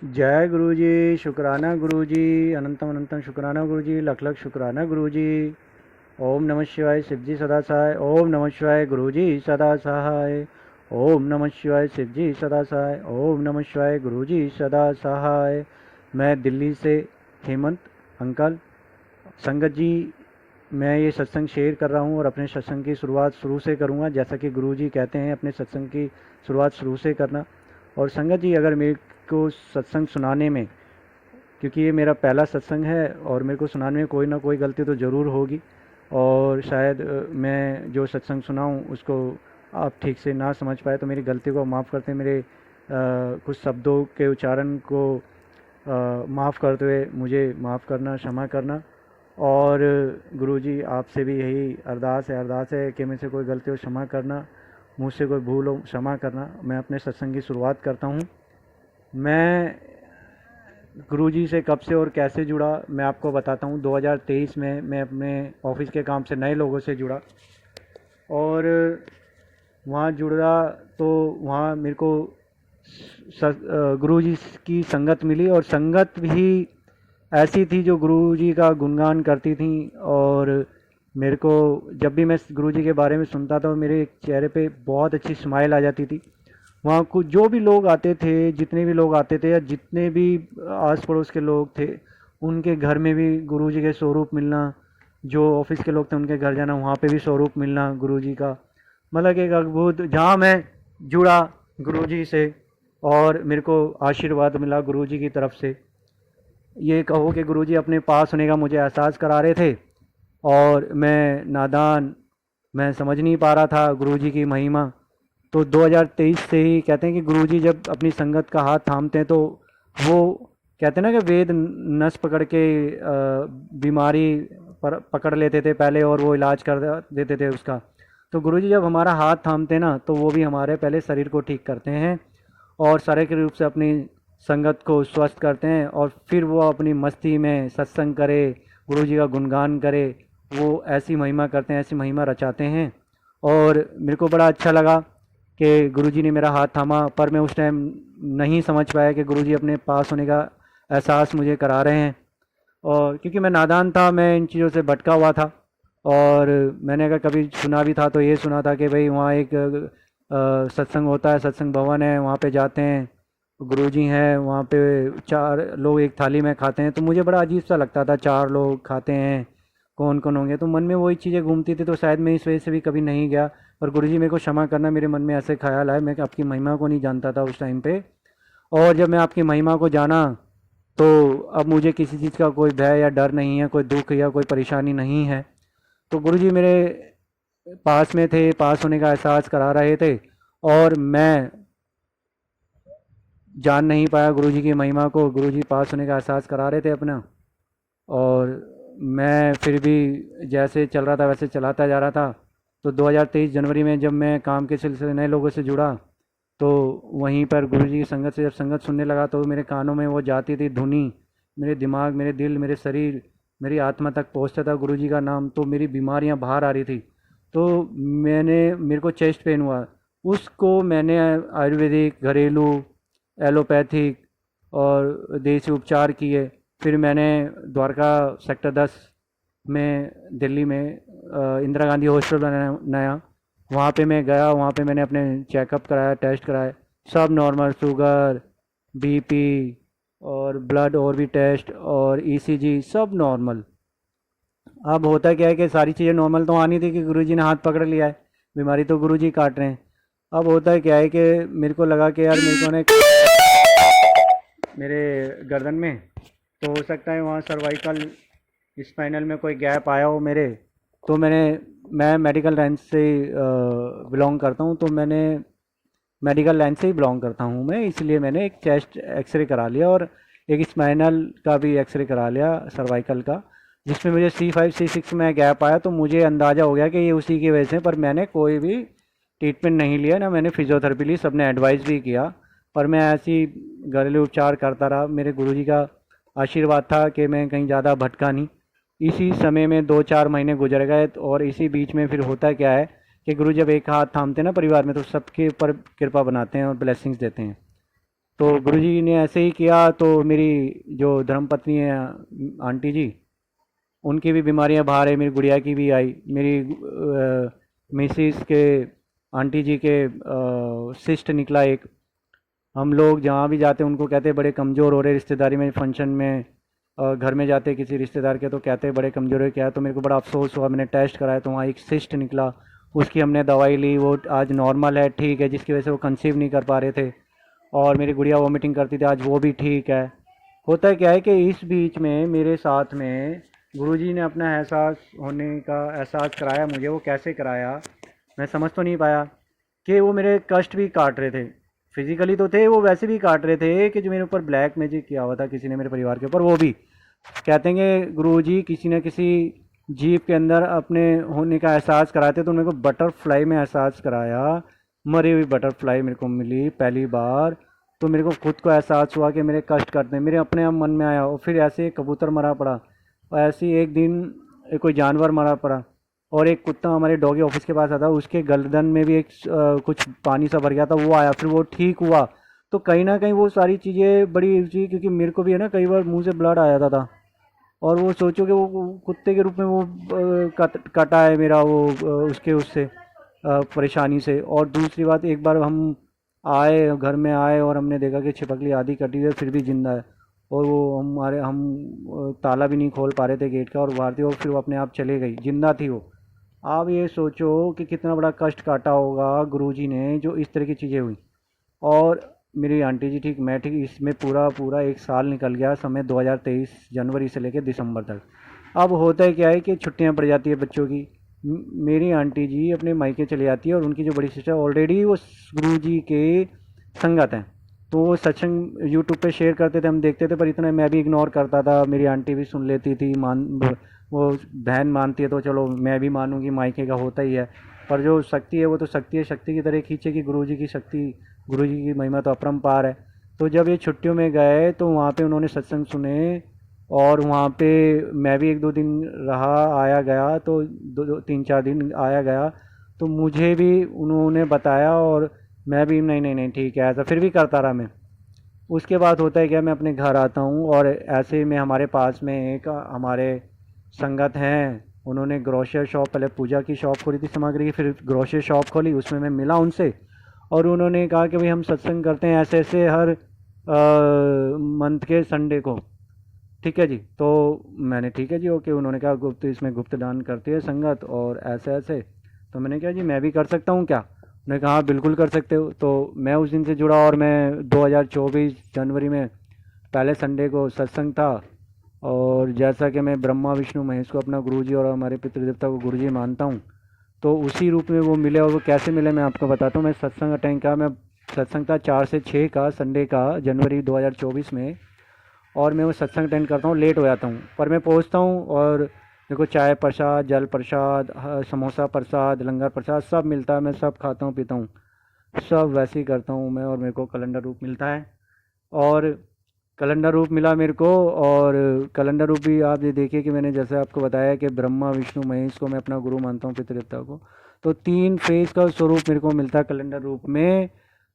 जय गुरु जी। शुक्राना गुरु जी। अनंतम अनंतम शुक्राना गुरु जी। लख लख शुक्राना गुरु जी। ओम नमः शिवाय शिव जी सदा सहाय। ओम नमः शिवाय गुरु जी सदा सहाय। ओम नमः शिवाय शिव जी सदा सहाय। ओम नमः शिवाय गुरु जी सदा सहाय। मैं दिल्ली से हेमंत अंकल संगत जी, मैं ये सत्संग शेयर कर रहा हूँ और अपने सत्संग की शुरुआत शुरू से करूँगा, जैसा कि गुरु जी कहते हैं अपने सत्संग की शुरुआत शुरू से करना। और संगत जी, अगर मेरे को सत्संग सुनाने में, क्योंकि ये मेरा पहला सत्संग है और मेरे को सुनाने में कोई ना कोई गलती तो ज़रूर होगी, और शायद मैं जो सत्संग सुनाऊँ उसको आप ठीक से ना समझ पाए तो मेरी गलती को माफ़ करते हैं। मेरे कुछ शब्दों के उच्चारण को माफ़ करते हुए मुझे माफ़ करना, क्षमा करना। और गुरु जी आपसे भी यही अरदास है कि मुझसे कोई गलती हो क्षमा करना, मुझसे कोई भूल हो क्षमा करना। मैं अपने सत्संग की शुरुआत करता हूँ। मैं गुरु जी से कब से और कैसे जुड़ा मैं आपको बताता हूँ। 2023 में मैं अपने ऑफिस के काम से नए लोगों से जुड़ा, और वहाँ जुड़ा तो वहाँ मेरे को गुरु जी की संगत मिली, और संगत भी ऐसी थी जो गुरु जी का गुणगान करती थी। और मेरे को जब भी मैं गुरु जी के बारे में सुनता था मेरे चेहरे पे बहुत अच्छी स्माइल आ जाती थी। वहाँ कुछ जो भी लोग आते थे, जितने भी लोग आते थे या जितने भी आस पड़ोस के लोग थे, उनके घर में भी गुरु जी के स्वरूप मिलना। जो ऑफिस के लोग थे उनके घर जाना, वहाँ पे भी स्वरूप मिलना गुरु जी का। मतलब एक अद्भुत, जहाँ मैं जुड़ा गुरु जी से और मेरे को आशीर्वाद मिला गुरु जी की तरफ से। ये कहो कि गुरु जी अपने पास होने का मुझे एहसास करा रहे थे, और मैं नादान, मैं समझ नहीं पा रहा था गुरु जी की महिमा। तो 2023 से ही कहते हैं कि गुरु जी जब अपनी संगत का हाथ थामते हैं तो वो कहते हैं ना कि वेद नस पकड़ के बीमारी पर पकड़ लेते थे पहले, और वो इलाज कर देते थे उसका। तो गुरु जी जब हमारा हाथ थामते ना तो वो भी हमारे पहले शरीर को ठीक करते हैं और शारीरिक रूप से अपनी संगत को स्वस्थ करते हैं, और फिर वो अपनी मस्ती में सत्संग करे, गुरु जी का गुणगान करे, वो ऐसी महिमा करते हैं, ऐसी महिमा रचाते हैं। और मेरे को बड़ा अच्छा लगा कि गुरुजी ने मेरा हाथ थामा, पर मैं उस टाइम नहीं समझ पाया कि गुरुजी अपने पास होने का एहसास मुझे करा रहे हैं। और क्योंकि मैं नादान था, मैं इन चीज़ों से भटका हुआ था। और मैंने अगर कभी सुना भी था तो ये सुना था कि भाई वहाँ एक सत्संग होता है, सत्संग भवन है, वहाँ पे जाते हैं, गुरुजी हैं वहाँ पे, चार लोग एक थाली में खाते हैं। तो मुझे बड़ा अजीब सा लगता था, चार लोग खाते हैं, कौन कौन होंगे, तो मन में वही चीज़ें घूमती थी। तो शायद मैं इस वजह से भी कभी नहीं गया। और गुरुजी मेरे को क्षमा करना, मेरे मन में ऐसे ख्याल आए, मैं आपकी महिमा को नहीं जानता था उस टाइम पे। और जब मैं आपकी महिमा को जाना तो अब मुझे किसी चीज़ का कोई भय या डर नहीं है, कोई दुख या कोई परेशानी नहीं है। तो गुरुजी मेरे पास में थे, पास होने का एहसास करा रहे थे, और मैं जान नहीं पाया गुरुजी की महिमा को। गुरुजी पास होने का एहसास करा रहे थे अपना, और मैं फिर भी जैसे चल रहा था वैसे चलाता जा रहा था। तो 2023 जनवरी में जब मैं काम के सिलसिले नए लोगों से जुड़ा, तो वहीं पर गुरुजी की संगत से जब संगत सुनने लगा तो मेरे कानों में वो जाती थी धुनी, मेरे दिमाग, मेरे दिल, मेरे शरीर, मेरी आत्मा तक पहुंचता था गुरुजी का नाम। तो मेरी बीमारियां बाहर आ रही थी। तो मेरे को चेस्ट पेन हुआ, उसको मैंने आयुर्वेदिक, घरेलू, एलोपैथिक और देसी उपचार किए। फिर मैंने द्वारका सेक्टर 10 में दिल्ली में इंदिरा गांधी हॉस्पिटल बनाया नया, वहाँ पे मैं गया, वहाँ पे मैंने अपने चेकअप कराया, टेस्ट कराए, सब नॉर्मल, शुगर, बीपी और ब्लड और भी टेस्ट और ईसीजी सब नॉर्मल। अब होता क्या है कि सारी चीज़ें नॉर्मल तो आनी थी कि गुरुजी ने हाथ पकड़ लिया है, बीमारी तो गुरुजी काट रहे हैं। अब होता क्या है कि मेरे को लगा कि यार मेरे को ने मेरे गर्दन में, तो हो सकता है वहाँ सर्वाइकल स्पाइनल में कोई गैप आया हो मेरे। तो मैं मेडिकल लाइन से बिलोंग करता हूँ, तो मैंने मेडिकल लाइन से ही बिलोंग करता हूँ मैं, इसलिए मैंने एक चेस्ट एक्सरे करा लिया और एक स्पाइनल का भी एक्सरे करा लिया, सर्वाइकल का, जिसमें मुझे C5 C6 में गैप आया। तो मुझे अंदाज़ा हो गया कि ये उसी की वजह से, पर मैंने कोई भी ट्रीटमेंट नहीं लिया, ना मैंने फिजियोथेरेपी ली, सबने एडवाइस भी किया, पर मैं ऐसी घरेलू उपचार करता रहा। मेरे गुरुजी का आशीर्वाद था कि मैं कहीं ज़्यादा भटका नहीं। इसी समय में 2-4 महीने गुजर गए, और इसी बीच में फिर होता क्या है कि गुरु जब एक हाथ थामते हैं ना परिवार में, तो सबके ऊपर कृपा बनाते हैं और ब्लेसिंग्स देते हैं। तो गुरुजी ने ऐसे ही किया, तो मेरी जो धर्मपत्नी है आंटी जी, उनकी भी बीमारियां बाहर है, मेरी गुड़िया की भी आई, मेरी मिसिस के आंटी जी के सिस्ट निकला एक। हम लोग जहाँ भी जाते हैं उनको कहते हैं बड़े कमज़ोर हो रहे, रिश्तेदारी में फंक्शन में घर में जाते किसी रिश्तेदार के तो कहते हैं बड़े कमज़ोर हो क्या है। तो मेरे को बड़ा अफसोस हुआ, मैंने टेस्ट कराया तो वहाँ एक सिस्ट निकला। उसकी हमने दवाई ली, वो आज नॉर्मल है, ठीक है, जिसकी वजह से वो कंसीव नहीं कर पा रहे थे। और मेरी गुड़िया वॉमिटिंग करती थी, आज वो भी ठीक है। होता है क्या है कि इस बीच में मेरे साथ में गुरुजी ने अपना एहसास होने का एहसास कराया मुझे। वो कैसे कराया मैं समझ तो नहीं पाया, कि वो मेरे कष्ट भी काट रहे थे, फिजिकली तो थे, वो वैसे भी काट रहे थे कि जो मेरे ऊपर ब्लैक मैजिक किया हुआ था किसी ने मेरे परिवार के ऊपर, वो भी कहते हैं कि गुरुजी किसी न किसी जीव के अंदर अपने होने का एहसास कराते। तो मेरे को बटरफ्लाई में एहसास कराया, मरी हुई बटरफ्लाई मेरे को मिली पहली बार। तो मेरे को खुद को एहसास हुआ कि मेरे कष्ट करते हैं, मेरे अपने आप मन में आया। और फिर ऐसे एक कबूतर मरा पड़ा, और ऐसे ही एक दिन कोई जानवर मरा पड़ा, और एक कुत्ता हमारे डॉगी ऑफिस के पास आता, उसके गर्दन में भी एक कुछ पानी सा भर गया था, वो आया, फिर वो ठीक हुआ। तो कहीं ना कहीं वो सारी चीज़ें बड़ी थी, क्योंकि मेरे को भी है ना कई बार मुंह से ब्लड आ जाता था। और वो सोचो कि वो कुत्ते के रूप में वो कटा है मेरा वो उसके उससे परेशानी से। और दूसरी बात, एक बार हम आए घर में आए और हमने देखा कि छिपकली आधी कटी हुई है फिर भी जिंदा है। और वो हम ताला भी नहीं खोल पा रहे थे गेट का, और बाहर थी, और फिर वो अपने आप चले गई, जिंदा थी वो। आप ये सोचो कि कितना बड़ा कष्ट काटा होगा गुरुजी ने, जो इस तरह की चीज़ें हुई। और मेरी आंटी जी ठीक, मैं ठीक, इसमें पूरा पूरा एक साल निकल गया, समय 2023 जनवरी से लेकर दिसंबर तक। अब होता है क्या है कि छुट्टियां पड़ जाती है बच्चों की। मेरी आंटी जी अपने मायके चली जाती है, और उनकी जो बड़ी सिस्टर ऑलरेडी वो गुरु जी के संगत हैं। तो वो सत्संग यूट्यूब पे शेयर करते थे, हम देखते थे, पर इतना मैं भी इग्नोर करता था। मेरी आंटी भी सुन लेती थी, मान वो बहन मानती है तो चलो मैं भी मानूंगी, मायके का होता ही है। पर जो शक्ति है वो तो शक्ति है, शक्ति की तरह खींचेगी गुरु जी की शक्ति। गुरु जी की महिमा तो अपरंपार है। तो जब ये छुट्टियों में गए तो वहाँ पे उन्होंने सत्संग सुने, और वहाँ पे मैं भी एक दो दिन रहा, आया गया, तो दो तीन चार दिन आया गया। तो मुझे भी उन्होंने बताया, और मैं भी नहीं नहीं नहीं ठीक है, ऐसा फिर भी करता रहा मैं। उसके बाद होता है क्या, मैं अपने घर आता हूँ, और ऐसे में हमारे पास में एक हमारे संगत हैं, उन्होंने ग्रोशियर शॉप, पहले पूजा की शॉप खोली थी सामग्री की, फिर ग्रोशियर शॉप खोली, उसमें मैं मिला उनसे। और उन्होंने कहा कि भाई हम सत्संग करते हैं ऐसे ऐसे हर मंथ के संडे को, ठीक है जी। तो मैंने ठीक है जी ओके, उन्होंने कहा गुप्त, इसमें गुप्त दान करती है संगत और ऐसे ऐसे। तो मैंने कहा जी मैं भी कर सकता हूँ क्या? उन्होंने कहा हाँ बिल्कुल कर सकते हो। तो मैं उस दिन से जुड़ा, और मैं 2024 जनवरी में पहले संडे को सत्संग था। और जैसा कि मैं ब्रह्मा विष्णु महेश को अपना गुरुजी और हमारे पितृदेवता को गुरुजी मानता हूँ, तो उसी रूप में वो मिले। और वो कैसे मिले मैं आपको बताता हूँ। मैं सत्संग अटेंड का, मैं सत्संग था 4 से 6 का संडे का, जनवरी 2024 में। और मैं वो सत्संग अटेंड करता हूँ, लेट हो जाता हूँ, पर मैं पहुँचता हूँ, और मेरे को चाय प्रसाद, जल प्रसाद, समोसा प्रसाद, लंगर प्रसाद सब मिलता है। मैं सब खाता हूँ पीता हूँ, सब वैसे ही करता हूँ मैं। और मेरे को कैलेंडर रूप मिलता है, और कैलेंडर रूप मिला मेरे को। और कैलेंडर रूप भी आप ये देखिए कि मैंने जैसे आपको बताया कि ब्रह्मा विष्णु महेश को मैं अपना गुरु मानता हूँ, पितृदेवता को। तो 3 फेस का स्वरूप मेरे को मिलता है कैलेंडर रूप में।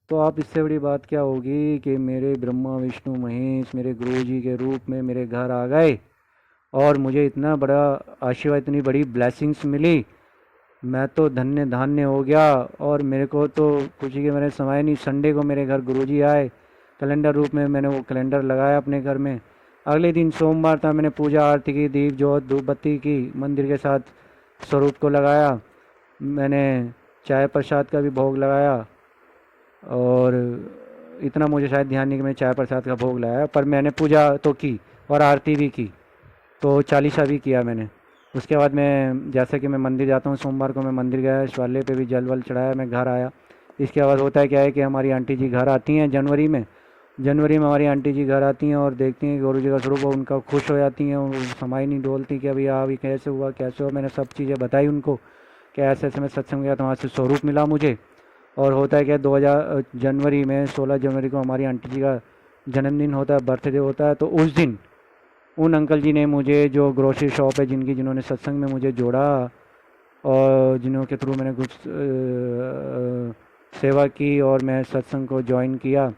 तो आप इससे बड़ी बात क्या होगी कि मेरे ब्रह्मा विष्णु महेश मेरे गुरु जी के रूप में मेरे घर आ गए, और मुझे इतना बड़ा आशीर्वाद, इतनी बड़ी ब्लेसिंग्स मिली। मैं तो धन्य धान्य हो गया। और मेरे को तो खुशी के मेरे समय नहीं, संडे को मेरे घर गुरुजी आए, कैलेंडर रूप में मैंने वो कैलेंडर लगाया अपने घर में। अगले दिन सोमवार था, मैंने पूजा आरती की, दीप जोत धूप बत्ती की, मंदिर के साथ स्वरूप को लगाया। मैंने चाय प्रसाद का भी भोग लगाया, और इतना मुझे शायद ध्यान नहीं कि मैंने चाय प्रसाद का भोग लगाया, पर मैंने पूजा तो की और आरती भी की, तो चालीसा भी किया मैंने। उसके बाद मैं जैसे कि मैं मंदिर जाता हूँ, सोमवार को मैं मंदिर गया, शिवालय पे भी जल वल चढ़ाया, मैं घर आया। इसके बाद होता है क्या है कि हमारी आंटी जी घर आती हैं जनवरी में। जनवरी में हमारी आंटी जी घर आती हैं और देखती हैं गुरु जी का स्वरूप, और उनका खुश हो जाती हैं, और समय नहीं डोलती कि अभी अभी कैसे हुआ कैसे हुआ। मैंने सब चीज़ें बताई उनको कि ऐसे ऐसे मैं सत्संग गया तो वहाँ से स्वरूप मिला मुझे। और होता है क्या, 2000 जनवरी में 16 जनवरी को हमारी आंटी जी का जन्मदिन होता है, बर्थडे होता है। तो उस दिन उन अंकल जी ने मुझे, जो ग्रोसरी शॉप है जिनकी, जिन्होंने सत्संग में मुझे जोड़ा, और जिन्हों के थ्रू मैंने कुछ सेवा की और मैं सत्संग को ज्वाइन किया,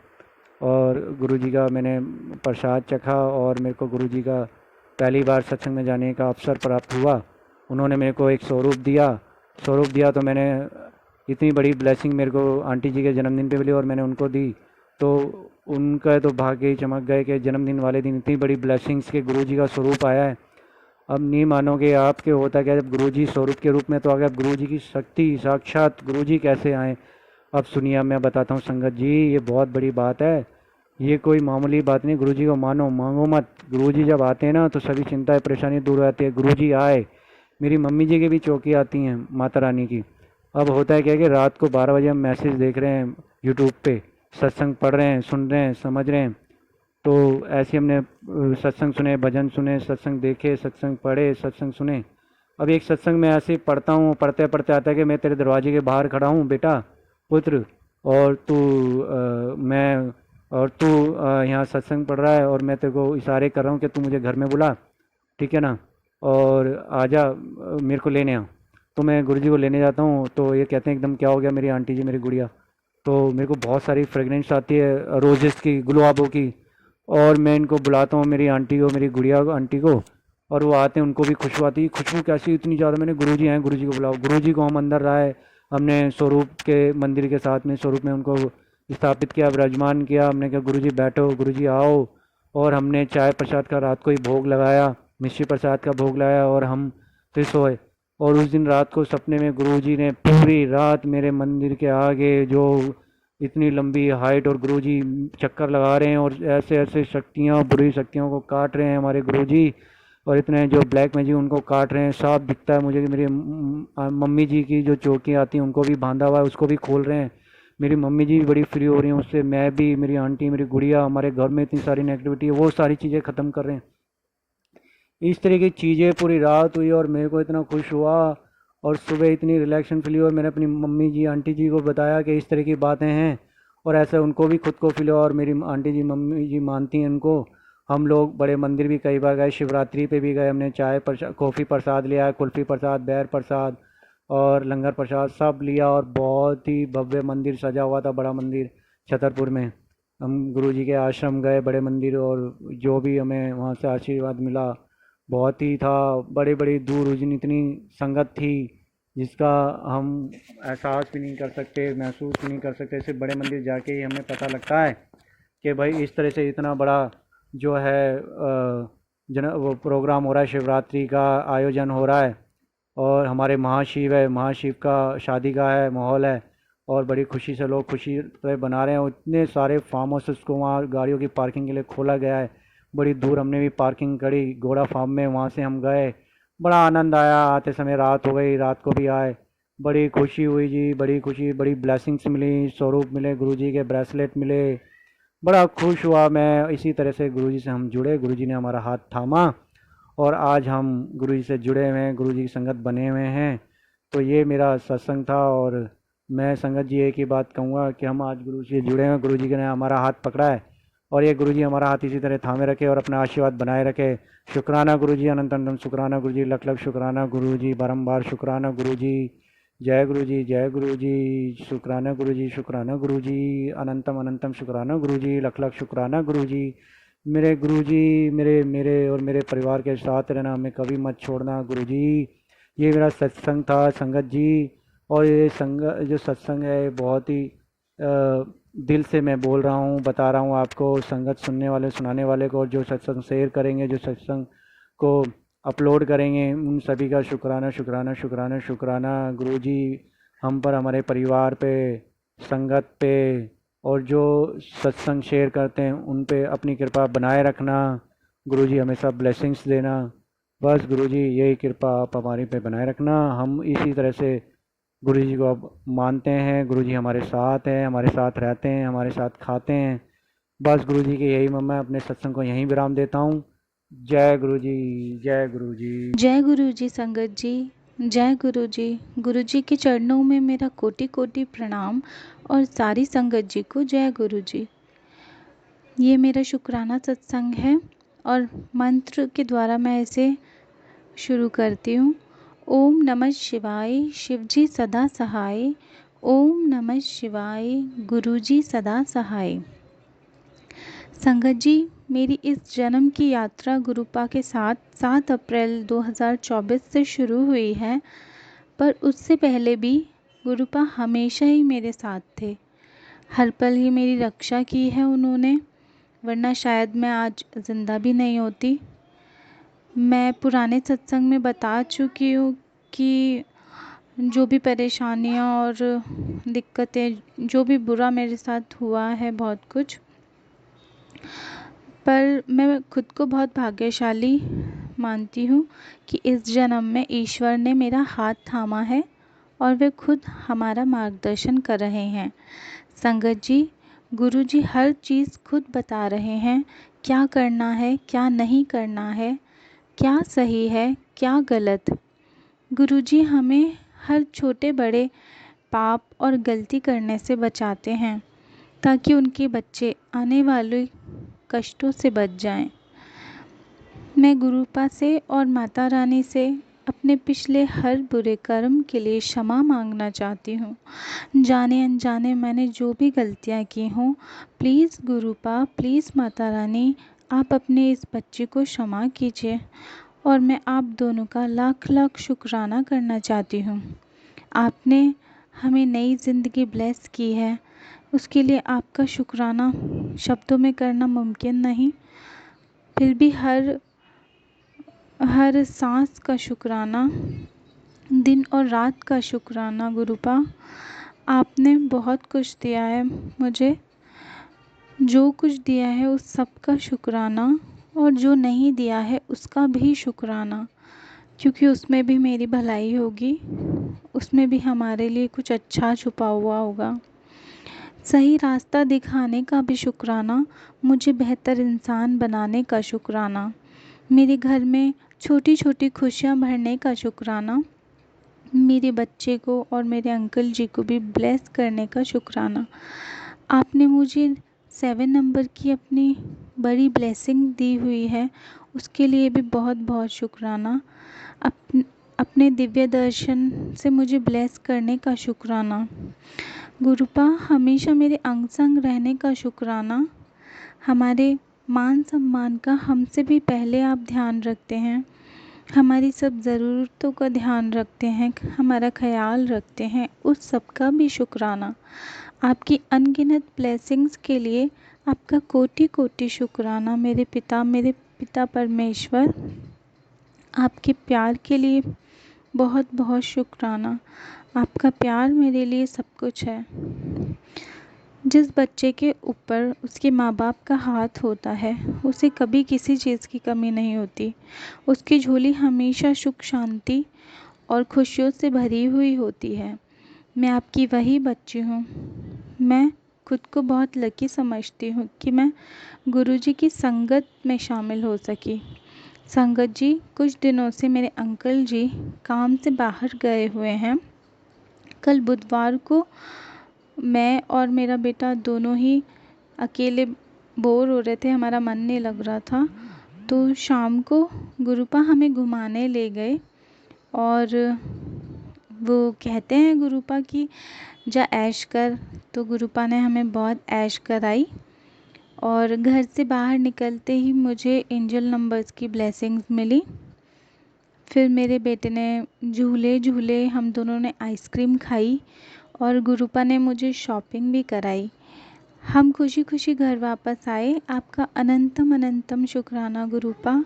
और गुरुजी का मैंने प्रसाद चखा और मेरे को गुरुजी का पहली बार सत्संग में जाने का अवसर प्राप्त हुआ। उन्होंने मेरे को एक स्वरूप दिया तो मैंने इतनी बड़ी ब्लेसिंग मेरे को आंटी जी के जन्मदिन पे मिली और मैंने उनको दी। तो उनका तो भाग्य ही चमक गए कि जन्मदिन वाले दिन इतनी बड़ी ब्लेसिंग्स के गुरुजी का स्वरूप आया है। अब नहीं मानोगे आपके होता क्या, जब गुरुजी स्वरूप के रूप में तो आ गए, अब गुरुजी की शक्ति साक्षात गुरुजी कैसे आए अब सुनिए। अब मैं बताता हूँ संगत जी, ये बहुत बड़ी बात है, ये कोई मामूली बात नहीं। गुरुजी को मानो, मांगो मत। गुरुजी जब आते हैं ना तो सभी चिंताएं परेशानी दूर हो जाती है। गुरुजी आए, मेरी मम्मी जी की भी चौकी आती हैं माता रानी की। अब होता है क्या कि रात को 12 बजे हम मैसेज देख रहे हैं यूट्यूब पे, सत्संग पढ़ रहे हैं, सुन रहे हैं, समझ रहे हैं। तो ऐसे हमने सत्संग सुने, भजन सुने, सत्संग देखे, सत्संग पढ़े, सत्संग सुने। अब एक सत्संग में ऐसे ही पढ़ता हूँ, पढ़ते पढ़ते आता है कि मैं तेरे दरवाजे के बाहर खड़ा हूँ बेटा पुत्र, और तू मैं और तू यहाँ सत्संग पढ़ रहा है और मैं तेरे को इशारे कर रहा हूँ कि तू मुझे घर में बुला, ठीक है ना, और आजा मेरे को लेने आ। तो मैं गुरुजी को लेने जाता हूँ तो ये कहते हैं एकदम क्या हो गया मेरी आंटी जी, मेरी गुड़िया। तो मेरे को बहुत सारी फ्रेगनेंस आती है रोजेस की, गुलाबों की, और मैं इनको बुलाता हूँ, मेरी आंटी को, मेरी गुड़िया को, आंटी को, और वो आते हैं, उनको भी खुशबू आती है। खुशबू कैसी इतनी ज़्यादा, मैंने गुरुजी आए, गुरुजी को बुलाओ। गुरुजी को हम अंदर लाए, हमने स्वरूप के मंदिर के साथ में स्वरूप में उनको स्थापित किया, विराजमान किया। हमने कहा गुरुजी बैठो, गुरुजी आओ, और हमने चाय प्रसाद का रात को ही भोग लगाया, मिश्री प्रसाद का भोग लगाया, और हम फिर सोए। और उस दिन रात को सपने में गुरुजी ने पूरी रात मेरे मंदिर के आगे जो इतनी लंबी हाइट, और गुरुजी चक्कर लगा रहे हैं और ऐसे ऐसे शक्तियाँ, बुरी शक्तियों को काट रहे हैं हमारे गुरुजी, और इतने जो ब्लैक मैजिक उनको काट रहे हैं। साफ दिखता है मुझे कि मेरी मम्मी जी की जो चौकी आती हैं उनको भी बांधा हुआ है, उसको भी खोल रहे हैं। मेरी मम्मी जी भी बड़ी फ्री हो रही हैं उससे, मैं भी, मेरी आंटी, मेरी गुड़िया, हमारे घर में इतनी सारी नेगेटिविटी है वो सारी चीज़ें ख़त्म कर रहे हैं। इस तरह की चीज़ें पूरी रात हुई और मेरे को इतना खुश हुआ, और सुबह इतनी रिलैक्सन फील हुई। और मैंने अपनी मम्मी जी, आंटी जी को बताया कि इस तरह की बातें हैं, और ऐसे उनको भी खुद को फील हुआ। और मेरी आंटी जी, मम्मी जी मानती हैं इनको। हम लोग बड़े मंदिर भी कई बार गए, शिवरात्रि पे भी गए, हमने चाय प्रसाद, कॉफ़ी प्रसाद लिया, कुल्फ़ी प्रसाद, बैर प्रसाद और लंगर प्रसाद सब लिया, और बहुत ही भव्य मंदिर सजा हुआ था, बड़ा मंदिर छतरपुर में। हम गुरुजी के आश्रम गए, बड़े मंदिर, और जो भी हमें वहाँ से आशीर्वाद मिला बहुत ही था। बड़ी बड़ी दूर उजनी इतनी संगत थी जिसका हम एहसास भी नहीं कर सकते, महसूस भी नहीं कर सकते। सिर्फ बड़े मंदिर जाके ही हमें पता लगता है कि भाई इस तरह से इतना बड़ा जो है जन वो प्रोग्राम हो रहा है, शिवरात्रि का आयोजन हो रहा है, और हमारे महाशिव है, महाशिव का शादी का है माहौल है, और बड़ी खुशी से लोग खुशी से बना रहे हैं। और इतने सारे फार्म हाउसेस को वहाँ गाड़ियों की पार्किंग के लिए खोला गया है। बड़ी दूर हमने भी पार्किंग करी घोड़ा फार्म में, वहाँ से हम गए, बड़ा आनंद आया। आते समय रात हो गई, रात को भी आए, बड़ी खुशी हुई जी, बड़ी खुशी, बड़ी ब्लेसिंग्स मिली, स्वरूप मिले, गुरुजी के ब्रेसलेट मिले, बड़ा खुश हुआ मैं। इसी तरह से गुरुजी से हम जुड़े, गुरुजी ने हमारा हाथ थामा, और आज हम गुरुजी से जुड़े हुए हैं, गुरुजी की संगत बने हुए हैं। तो ये मेरा सत्संग था, और मैं संगत जी एक ही बात कहूँगा कि हम आज गुरु जी से जुड़े हैं, गुरु जी ने हमारा हाथ पकड़ा है, और ये गुरु जी हमारा हाथ इसी तरह थामे रखे और अपना आशीर्वाद बनाए रखे। शुक्राना गुरु जी, अनंत अनंत शुक्राना गुरु जी, लख लख शुक्राना गुरु जी, बारम्बार शुक्राना गुरु जी। जय गुरु जी, जय गुरु जी, शुक्राना गुरु जी, शुक्राना गुरु जी, अनंतम अनंतम शुक्राना गुरु जी, लख लख शुक्राना गुरु जी। मेरे गुरु जी, मेरे मेरे और मेरे परिवार के साथ रहना, हमें कभी मत छोड़ना गुरु जी। ये मेरा सत्संग था संगत जी। और ये संग जो सत्संग है बहुत ही दिल से मैं बोल रहा हूँ, बता रहा हूँ आपको, संगत सुनने वाले, सुनाने वाले को, और जो सत्संग शेयर करेंगे, जो सत्संग को अपलोड करेंगे, उन सभी का शुक्राना शुक्राना शुक्राना शुक्राना गुरु जी। हम पर, हमारे परिवार पे, संगत पे, और जो सत्संग शेयर करते हैं उन पे अपनी कृपा बनाए रखना गुरु जी, हमेशा ब्लेसिंग्स देना। बस गुरु जी यही कृपा आप हमारे पे बनाए रखना। हम इसी तरह से गुरु जी को अब मानते हैं, गुरु जी हमारे साथ हैं, हमारे साथ रहते हैं, हमारे साथ खाते हैं। बस गुरु जी की यही मैं अपने सत्संग को यहीं विराम देता हूँ। जय गुरु जी, जय गुरु जी। जय गुरु जी संगत जी, जय गुरु जी। गुरु जी के चरणों में मेरा कोटि कोटि प्रणाम, और सारी संगत जी को जय गुरु जी। ये मेरा शुक्राना सत्संग है, और मंत्र के द्वारा मैं इसे शुरू करती हूँ। ओम नमः शिवाय, शिव जी सदा सहाय। ओम नमः शिवाय, गुरु जी सदा सहाय। संगत जी, मेरी इस जन्म की यात्रा गुरुपा के साथ 7 अप्रैल 2024 से शुरू हुई है, पर उससे पहले भी गुरुपा हमेशा ही मेरे साथ थे। हर पल ही मेरी रक्षा की है उन्होंने, वरना शायद मैं आज ज़िंदा भी नहीं होती। मैं पुराने सत्संग में बता चुकी हूँ कि जो भी परेशानियाँ और दिक्कतें, जो भी बुरा मेरे साथ हुआ है, बहुत कुछ, पर मैं खुद को बहुत भाग्यशाली मानती हूँ कि इस जन्म में ईश्वर ने मेरा हाथ थामा है और वे खुद हमारा मार्गदर्शन कर रहे हैं। संगत जी, गुरु जी हर चीज़ खुद बता रहे हैं, क्या करना है, क्या नहीं करना है, क्या सही है, क्या गलत। गुरु जी हमें हर छोटे बड़े पाप और गलती करने से बचाते हैं, ताकि उनके बच्चे आने वाले कष्टों से बच जाएं। मैं गुरुपा से और माता रानी से अपने पिछले हर बुरे कर्म के लिए क्षमा मांगना चाहती हूँ। जाने अनजाने मैंने जो भी गलतियाँ की हों, प्लीज़ गुरुपा, प्लीज़ माता रानी, आप अपने इस बच्चे को क्षमा कीजिए। और मैं आप दोनों का लाख लाख शुक्राना करना चाहती हूँ। आपने हमें नई ज़िंदगी ब्लेस की है, उसके लिए आपका शुक्राना शब्दों में करना मुमकिन नहीं। फिर भी हर सांस का शुक्राना, दिन और रात का शुक्राना गुरुपा। आपने बहुत कुछ दिया है मुझे, जो कुछ दिया है उस सब का शुक्राना, और जो नहीं दिया है उसका भी शुक्राना, क्योंकि उसमें भी मेरी भलाई होगी, उसमें भी हमारे लिए कुछ अच्छा छुपा हुआ होगा। सही रास्ता दिखाने का भी शुक्राना, मुझे बेहतर इंसान बनाने का शुक्राना, मेरे घर में छोटी छोटी खुशियाँ भरने का शुक्राना, मेरे बच्चे को और मेरे अंकल जी को भी ब्लेस करने का शुक्राना। आपने मुझे 7 नंबर की अपनी बड़ी ब्लेसिंग दी हुई है, उसके लिए भी बहुत बहुत शुक्राना। अपने दिव्य दर्शन से मुझे ब्लेस करने का शुक्राना। गुरुपा, हमेशा मेरे अंग संग रहने का शुक्राना। हमारे मान सम्मान का हमसे भी पहले आप ध्यान रखते हैं, हमारी सब ज़रूरतों का ध्यान रखते हैं, हमारा ख्याल रखते हैं, उस सब का भी शुक्राना। आपकी अनगिनत ब्लेसिंग्स के लिए आपका कोटि कोटि शुक्राना मेरे पिता परमेश्वर। आपके प्यार के लिए बहुत बहुत शुक्राना। आपका प्यार मेरे लिए सब कुछ है। जिस बच्चे के ऊपर उसके माँ बाप का हाथ होता है, उसे कभी किसी चीज़ की कमी नहीं होती। उसकी झोली हमेशा सुख शांति और खुशियों से भरी हुई होती है। मैं आपकी वही बच्ची हूँ। मैं खुद को बहुत लकी समझती हूँ कि मैं गुरुजी की संगत में शामिल हो सकी। संगत जी, कुछ दिनों से मेरे अंकल जी काम से बाहर गए हुए हैं। कल बुधवार को मैं और मेरा बेटा दोनों ही अकेले बोर हो रहे थे, हमारा मन नहीं लग रहा था, तो शाम को गुरुपा हमें घुमाने ले गए। और वो कहते हैं गुरुपा कि जा ऐश कर, तो गुरुपा ने हमें बहुत ऐश कराई। और घर से बाहर निकलते ही मुझे एंजल नंबर्स की ब्लेसिंग्स मिली। फिर मेरे बेटे ने झूले झूले, हम दोनों ने आइसक्रीम खाई और गुरुपा ने मुझे शॉपिंग भी कराई। हम खुशी खुशी घर वापस आए। आपका अनंतम अनंतम शुक्राना गुरुपा।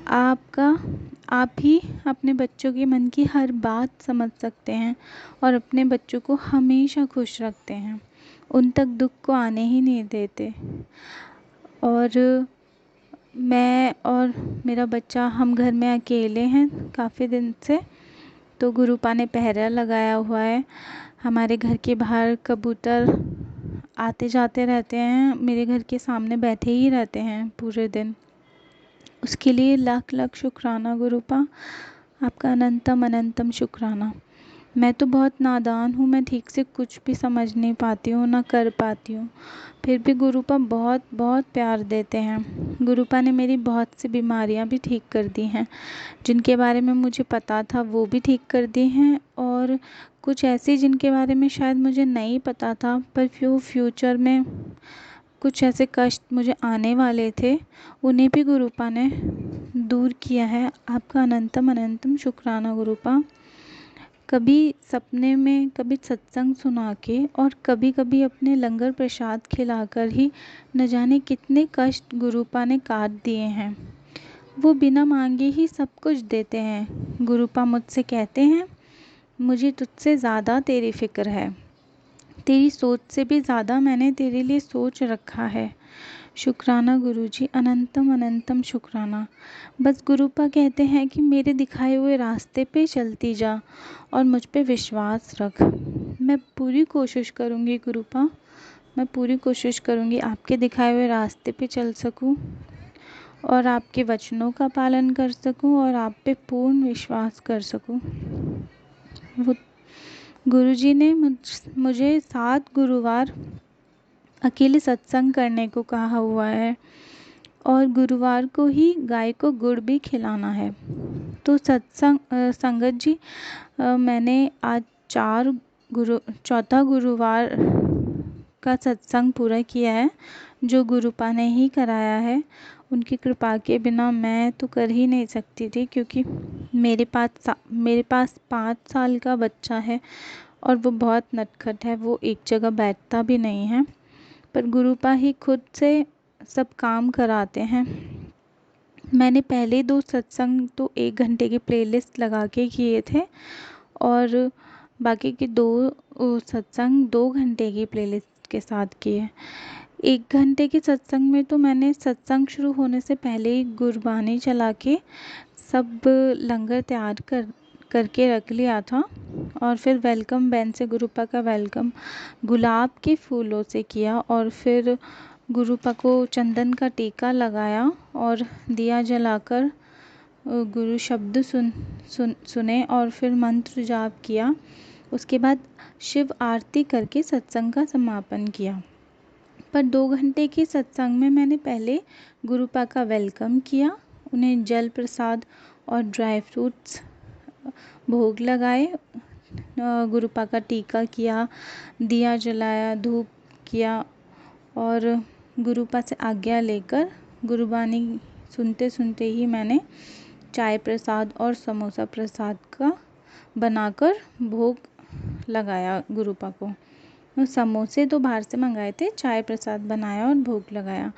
आप ही अपने बच्चों के मन की हर बात समझ सकते हैं और अपने बच्चों को हमेशा खुश रखते हैं, उन तक दुख को आने ही नहीं देते। और मैं और मेरा बच्चा, हम घर में अकेले हैं काफ़ी दिन से, तो गुरुपा ने पहरा लगाया हुआ है। हमारे घर के बाहर कबूतर आते जाते रहते हैं, मेरे घर के सामने बैठे ही रहते हैं पूरे दिन। उसके लिए लाख लाख शुक्राना गुरुपा, आपका अनंतम अनंतम शुक्राना। मैं तो बहुत नादान हूँ, मैं ठीक से कुछ भी समझ नहीं पाती हूँ, ना कर पाती हूँ, फिर भी गुरुपा बहुत बहुत प्यार देते हैं। गुरुपा ने मेरी बहुत सी बीमारियाँ भी ठीक कर दी हैं, जिनके बारे में मुझे पता था वो भी ठीक कर दी हैं, और कुछ ऐसी जिनके बारे में शायद मुझे नहीं पता था पर फ्यूचर में कुछ ऐसे कष्ट मुझे आने वाले थे, उन्हें भी गुरुपा ने दूर किया है। आपका अनंतम अनंतम शुक्राना गुरुपा। कभी सपने में, कभी सत्संग सुना के और कभी कभी अपने लंगर प्रसाद खिलाकर ही न जाने कितने कष्ट गुरुपा ने काट दिए हैं। वो बिना मांगे ही सब कुछ देते हैं। गुरुपा मुझसे कहते हैं, मुझे तुझसे ज़्यादा तेरी फिक्र है, तेरी सोच से भी ज़्यादा मैंने तेरे लिए सोच रखा है। शुक्राना गुरुजी, अनंतम अनंतम शुक्राना। बस गुरुपा कहते हैं कि मेरे दिखाए हुए रास्ते पे चलती जा और मुझ पे विश्वास रख। मैं पूरी कोशिश करूँगी गुरुपा, मैं पूरी कोशिश करूँगी आपके दिखाए हुए रास्ते पे चल सकूँ और आपके वचनों का पालन कर सकूं और आप पे पूर्ण विश्वास कर सकूं। वो गुरुजी ने मुझे 7 गुरुवार अकेले सत्संग करने को कहा हुआ है और गुरुवार को ही गाय को गुड़ भी खिलाना है। तो संगत जी, मैंने आज चौथा गुरुवार का सत्संग पूरा किया है, जो गुरुपा ने ही कराया है। उनकी कृपा के बिना मैं तो कर ही नहीं सकती थी, क्योंकि मेरे पास 5 साल का बच्चा है और वो बहुत नटखट है, वो एक जगह बैठता भी नहीं है। पर गुरुपा ही खुद से सब काम कराते हैं। मैंने पहले 2 सत्संग तो 1 घंटे की प्लेलिस्ट लगा के किए थे और बाकी के 2 सत्संग 2 घंटे की प्लेलिस्ट के साथ किए। 1 घंटे के सत्संग में तो मैंने सत्संग शुरू होने से पहले ही गुरबानी चला के सब लंगर तैयार करके रख लिया था और फिर वेलकम बैंड से गुरुपा का वेलकम गुलाब के फूलों से किया और फिर गुरुपा को चंदन का टीका लगाया और दिया जलाकर गुरु शब्द सुने और फिर मंत्र जाप किया। उसके बाद शिव आरती करके सत्संग का समापन किया। पर 2 घंटे के सत्संग में मैंने पहले गुरुपा का वेलकम किया, उन्हें जल प्रसाद और ड्राई फ्रूट्स भोग लगाए, गुरुपा का टीका किया, दिया जलाया, धूप किया और गुरुपा से आज्ञा लेकर गुरुबानी सुनते सुनते ही मैंने चाय प्रसाद और समोसा प्रसाद का बनाकर भोग लगाया गुरुपा को। समोसे तो बाहर से मंगाए थे, चाय प्रसाद बनाया और भोग लगाया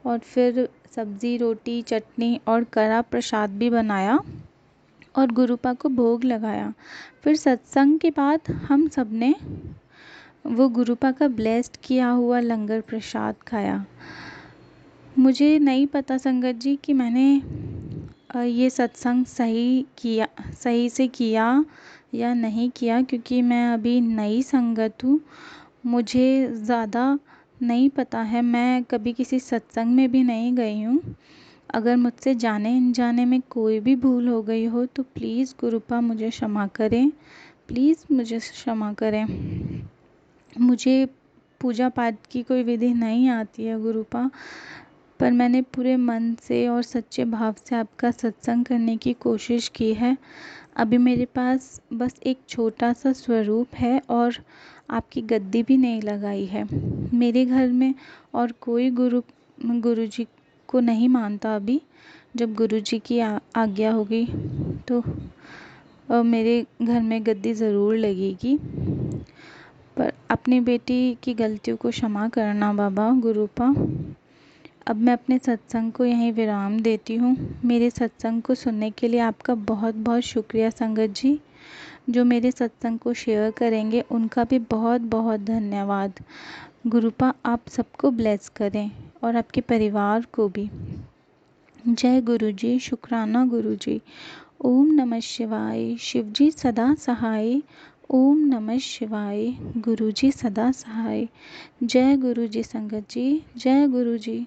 और फिर सब्ज़ी, रोटी, चटनी और कड़ा प्रसाद भी बनाया और गुरुपा को भोग लगाया। फिर सत्संग के बाद हम सब ने वो गुरुपा का ब्लेस्ड किया हुआ लंगर प्रसाद खाया। मुझे नहीं पता संगत जी कि मैंने ये सत्संग सही से किया या नहीं किया, क्योंकि मैं अभी नई संगत हूँ, मुझे ज़्यादा नहीं पता है, मैं कभी किसी सत्संग में भी नहीं गई हूँ। अगर मुझसे जाने अनजाने में कोई भी भूल हो गई हो तो प्लीज़ गुरुपा मुझे क्षमा करें, प्लीज़ मुझे क्षमा करें। मुझे पूजा पाठ की कोई विधि नहीं आती है गुरुपा, पर मैंने पूरे मन से और सच्चे भाव से आपका सत्संग करने की कोशिश की है। अभी मेरे पास बस एक छोटा सा स्वरूप है और आपकी गद्दी भी नहीं लगाई है। मेरे घर में और कोई गुरुजी को नहीं मानता अभी। जब गुरुजी की आज्ञा होगी तो मेरे घर में गद्दी ज़रूर लगेगी। पर अपनी बेटी की गलतियों को क्षमा करना बाबा गुरुपा। अब मैं अपने सत्संग को यहीं विराम देती हूँ। मेरे सत्संग को सुनने के लिए आपका बहुत बहुत शुक्रिया संगत जी। जो मेरे सत्संग को शेयर करेंगे उनका भी बहुत बहुत धन्यवाद। गुरुपा आप सबको ब्लेस करें और आपके परिवार को भी। जय गुरुजी, शुक्राना गुरुजी। ओम नमः शिवाय। शिवजी सदा सहाय। ओम नमः शिवाय। गुरुजी सदा सहाय। जय गुरुजी संगत जी, जय गुरुजी।